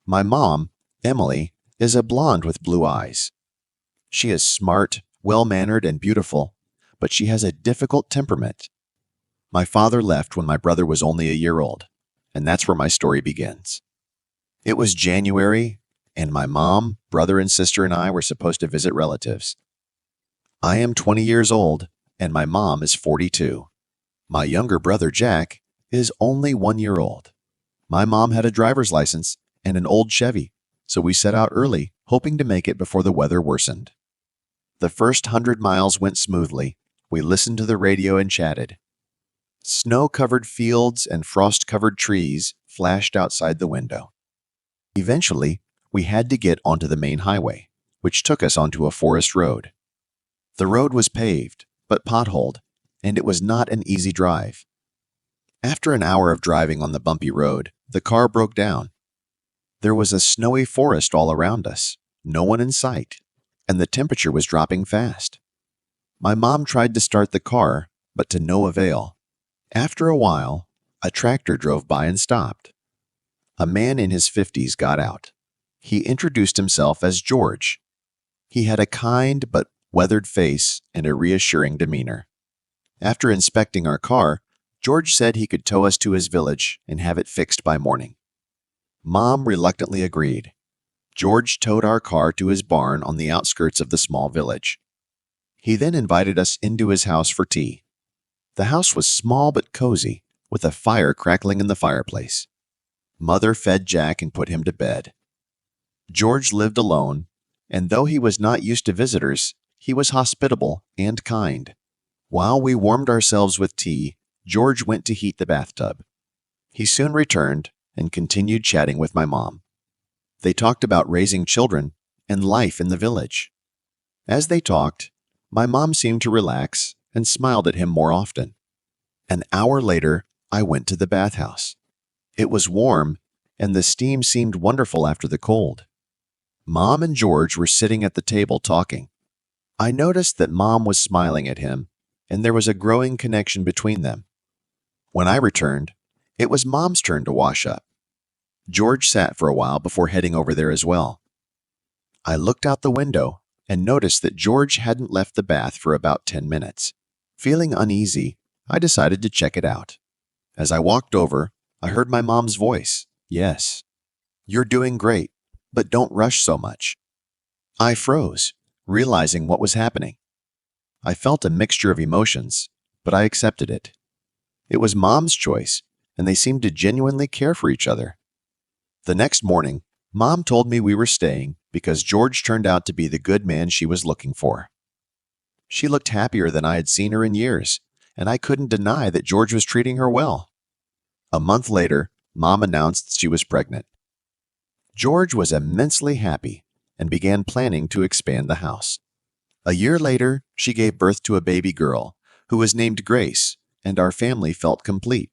My mom, Emily, is a blonde with blue eyes. She is smart, well-mannered, and beautiful, but she has a difficult temperament. My father left when my brother was only a year old, and that's where my story begins. It was January, and my mom, brother, and sister and I were supposed to visit relatives. I am 20 years old, and my mom is 42. My younger brother, Jack, is only 1 year old. My mom had a driver's license and an old Chevy, so we set out early, hoping to make it before the weather worsened. The first 100 miles went smoothly. We listened to the radio and chatted. Snow-covered fields and frost-covered trees flashed outside the window. Eventually, we had to get onto the main highway, which took us onto a forest road. The road was paved, but potholed, and it was not an easy drive. After an hour of driving on the bumpy road, the car broke down. There was a snowy forest all around us, no one in sight, and the temperature was dropping fast. My mom tried to start the car, but to no avail. After a while, a tractor drove by and stopped. A man in his 50s got out. He introduced himself as George. He had a kind but weathered face and a reassuring demeanor. After inspecting our car, George said he could tow us to his village and have it fixed by morning. Mom reluctantly agreed. George towed our car to his barn on the outskirts of the small village. He then invited us into his house for tea. The house was small but cozy, with a fire crackling in the fireplace. Mother fed Jack and put him to bed. George lived alone, and though he was not used to visitors, he was hospitable and kind. While we warmed ourselves with tea, George went to heat the bathtub. He soon returned and continued chatting with my mom. They talked about raising children and life in the village. As they talked, my mom seemed to relax and smiled at him more often. An hour later, I went to the bathhouse. It was warm, and the steam seemed wonderful after the cold. Mom and George were sitting at the table talking. I noticed that Mom was smiling at him, and there was a growing connection between them. When I returned, it was Mom's turn to wash up. George sat for a while before heading over there as well. I looked out the window and noticed that George hadn't left the bath for about 10 minutes. Feeling uneasy, I decided to check it out. As I walked over, I heard my mom's voice. "Yes, you're doing great, but don't rush so much." I froze, realizing what was happening. I felt a mixture of emotions, but I accepted it. It was Mom's choice, and they seemed to genuinely care for each other. The next morning, Mom told me we were staying because George turned out to be the good man she was looking for. She looked happier than I had seen her in years, and I couldn't deny that George was treating her well. A month later, Mom announced she was pregnant. George was immensely happy and began planning to expand the house. A year later, she gave birth to a baby girl who was named Grace, and our family felt complete.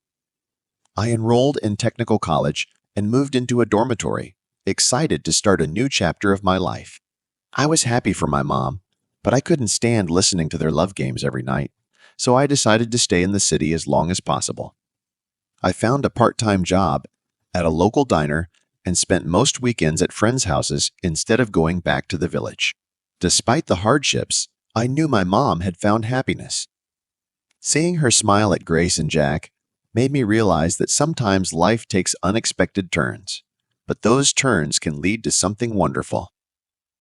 I enrolled in technical college and moved into a dormitory, excited to start a new chapter of my life. I was happy for my mom, but I couldn't stand listening to their love games every night, so I decided to stay in the city as long as possible. I found a part-time job at a local diner and spent most weekends at friends' houses instead of going back to the village. Despite the hardships, I knew my mom had found happiness. Seeing her smile at Grace and Jack made me realize that sometimes life takes unexpected turns, but those turns can lead to something wonderful.